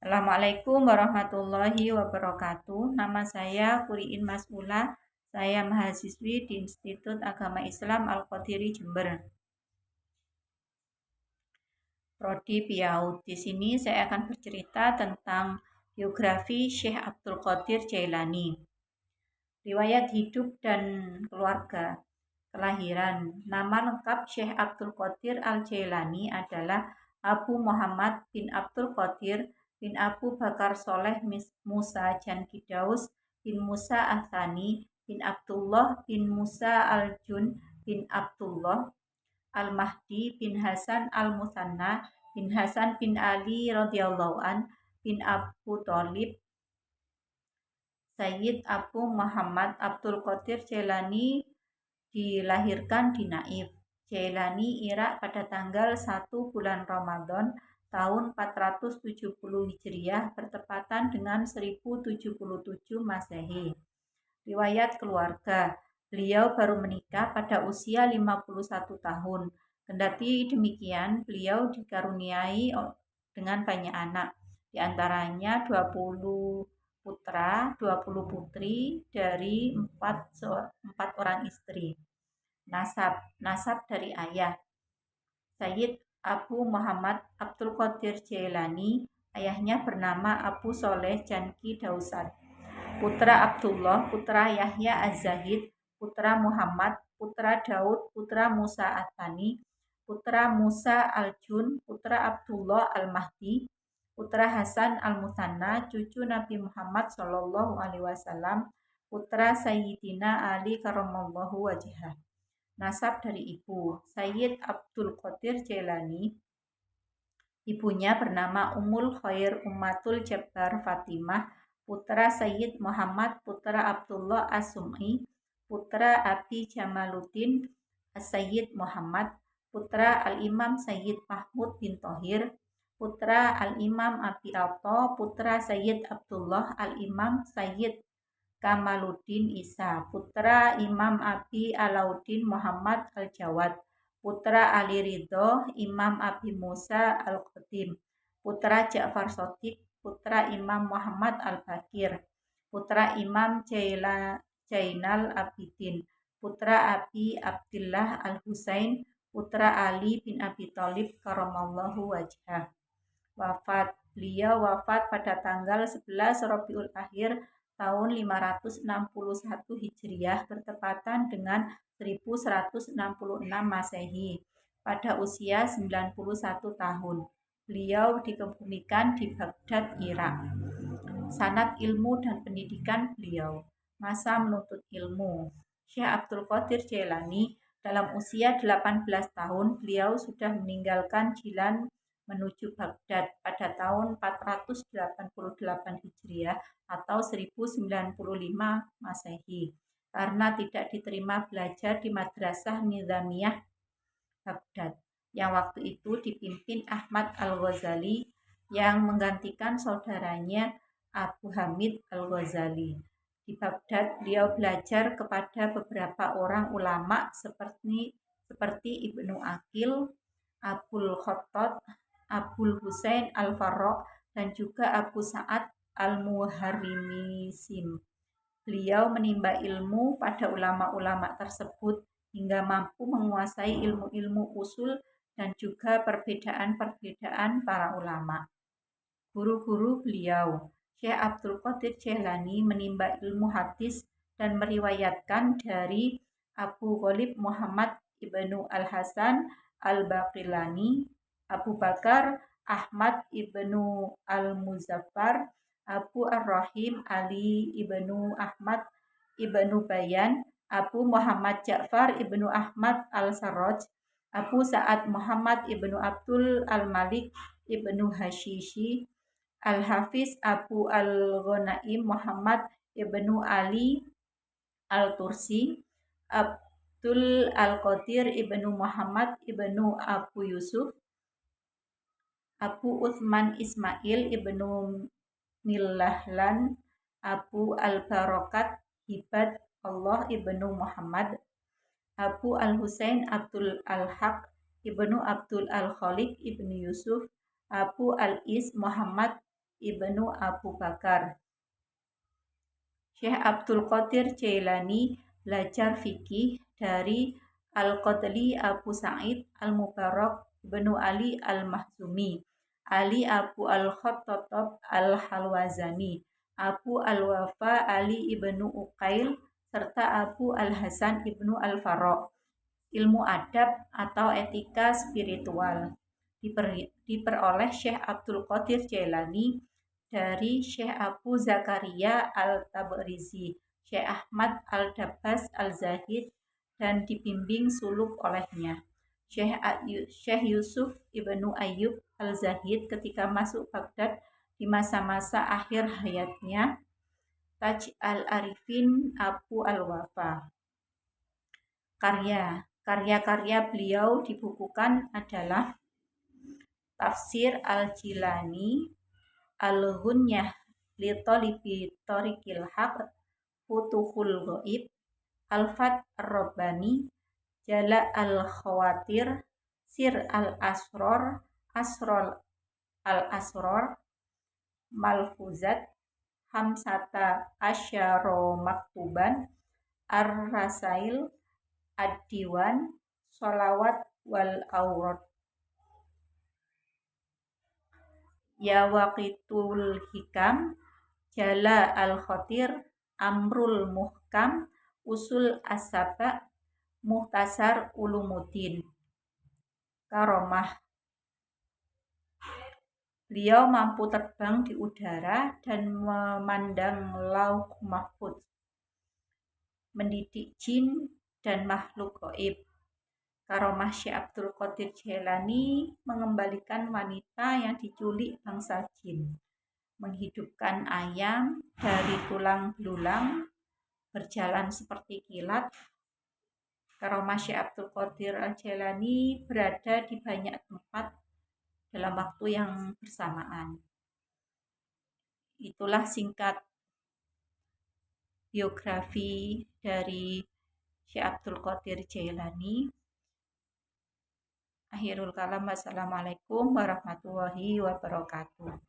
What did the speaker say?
Assalamualaikum warahmatullahi wabarakatuh. Nama saya Kuriin Masula. Saya mahasiswi di Institut Agama Islam Al-Qadiri Jember. Prodi Piaud. Di sini saya akan bercerita tentang biografi Syekh Abdul Qadir Jailani. Riwayat hidup dan keluarga. Kelahiran. Nama lengkap Syekh Abdul Qadir Al-Jailani adalah Abu Muhammad bin Abdul Qadir bin Abu Bakar Soleh Musa Jankidaus bin Musa Athani bin Abdullah bin Musa Al-Jun bin Abdullah Al-Mahdi bin Hasan Al-Musanna bin Hasan bin Ali radhiyallahu an bin Abu Thalib. Sayyid Abu Muhammad Abdul Qadir Jailani dilahirkan di Naif, Jailani, Irak pada tanggal 1 bulan Ramadan tahun 470 Hijriah bertepatan dengan 1077 Masehi. Riwayat keluarga. Beliau baru menikah pada usia 51 tahun. Kendati demikian, beliau dikaruniai dengan banyak anak, di antaranya 20 putra, 20 putri dari 4 orang istri. Nasab dari ayah. Sayyid Abu Muhammad Abdul Qadir Jailani, ayahnya bernama Abu Soleh Janki Dausat. Putra Abdullah, putra Yahya Az-Zahid, putra Muhammad, putra Daud, putra Musa Athani, putra Musa Al-Jun, putra Abdullah Al-Mahdi, putra Hasan Al-Musanna, cucu Nabi Muhammad SAW, putra Sayyidina Ali Karamallahu Wajhah. Nasab dari ibu. Sayyid Abdul Qadir Jailani, ibunya bernama Ummul Khair Ummatul Jabbar Fatimah, putra Sayyid Muhammad, putra Abdullah As-Sum'i, putra Abi Jamaluddin As-Sayyid Muhammad, putra Al-Imam Sayyid Mahmud bin Thohir, putra Al-Imam Abi Atta, putra Sayyid Abdullah Al-Imam Sayyid Kamaluddin Isa, putra Imam Abi Alauddin Muhammad Al-Jawad, putra Ali Ridho Imam Abi Musa Al-Qadim, putra Ja'far Shadiq, putra Imam Muhammad Al-Bakir, putra Imam Jainal Abidin, putra Abi Abdillah Al-Husain, putra Ali bin Abi Thalib karamallahu wajhah. Wafat. Beliau wafat pada tanggal 11 Rabiul Akhir tahun 561 Hijriah bertepatan dengan 1166 Masehi pada usia 91 tahun. Beliau dikebumikan di Baghdad, Irak. Sanad ilmu dan pendidikan beliau. Masa menuntut ilmu. Syekh Abdul Qadir Jailani dalam usia 18 tahun beliau sudah meninggalkan Jilan menuju Baghdad pada tahun 488 Hijriah atau 1095 Masehi karena tidak diterima belajar di Madrasah Nizamiyah Baghdad yang waktu itu dipimpin Ahmad Al-Ghazali yang menggantikan saudaranya Abu Hamid Al-Ghazali. Di Baghdad beliau belajar kepada beberapa orang ulama seperti Ibnu Aqil, Abul Khattab, Abul Husain Al-Farrokh, dan juga Abu Sa'ad Al-Muharrimisim. Beliau menimba ilmu pada ulama-ulama tersebut hingga mampu menguasai ilmu-ilmu usul dan juga perbedaan-perbedaan para ulama. Guru-guru beliau, Syekh Abdul Qadir Jailani menimba ilmu hadis dan meriwayatkan dari Abu Ghalib Muhammad ibnu Al-Hasan Al-Baqillani, Abu Bakar Ahmad ibnu Al-Muzaffar, Abu Ar-Rahim Ali ibnu Ahmad ibnu Bayan, Abu Muhammad Ja'far ibnu Ahmad Al-Sarraj, Abu Sa'ad Muhammad ibnu Abdul Al-Malik ibnu Hashishi, Al-Hafiz Abu Al-Ghanaim Muhammad ibnu Ali Al-Tursi, Abdul Al-Qadir ibnu Muhammad ibnu Abu Yusuf, Abu Uthman Ismail ibnu Millahlan, Abu Al-Barakat Hibad Allah ibnu Muhammad, Abu Al-Husain Abdul Al-Haq ibnu Abdul Al-Khaliq ibnu Yusuf, Abu Al-Is Muhammad ibnu Abu Bakar. Syekh Abdul Qadir Jailani belajar fikih dari Al-Qadli Abu Sa'id Al-Mubarak ibnu Ali Al-Mahzumi, Ali Abu Al-Khattab Al-Halwazani, Abu Al-Wafa Ali ibnu Uqail, serta Abu Al-Hasan ibnu Al-Farok. Ilmu adab atau etika spiritual diperoleh Syekh Abdul Qadir Jailani dari Syekh Abu Zakaria Al-Tabrizi, Syekh Ahmad Al-Dabbas Al-Zahid, dan dibimbing suluk olehnya. Syekh Yusuf ibnu Ayyub Al-Zahid ketika masuk Baghdad di masa-masa akhir hayatnya. Taj Al-Arifin Abu Al-Wafa. Karya-karya beliau dibukukan adalah Tafsir Al-Jilani, Al-Ghunyah li Talibi Thoriqil Haq, Futuhul Ghaib, Al-Fath Ar-Rabbani, Jala Al-Khawatir, Sir Al-Asror, Asrol Al-Asror, Malfuzat, Hamsata Asyaro Maktuban, Ar-Rasail, Ad-Diwan, Sholawat wal Aurad, Yawaqitul Hikam, Jala Al-Khatir, Amrul Muhkam, Usul As-Saba, Muhtasar Ulumuddin. Karomah. Beliau mampu terbang di udara dan memandang lauh mahfuz, mendidik jin dan makhluk gaib. Karomah Syekh Abdul Qadir Jailani mengembalikan wanita yang diculik bangsa jin, menghidupkan ayam dari tulang belulang, berjalan seperti kilat. Karomah Syekh Abdul Qadir Jailani berada di banyak tempat dalam waktu yang bersamaan. Itulah singkat biografi dari Syekh Abdul Qadir Jailani. Akhirul kalam, wassalamualaikum warahmatullahi wabarakatuh.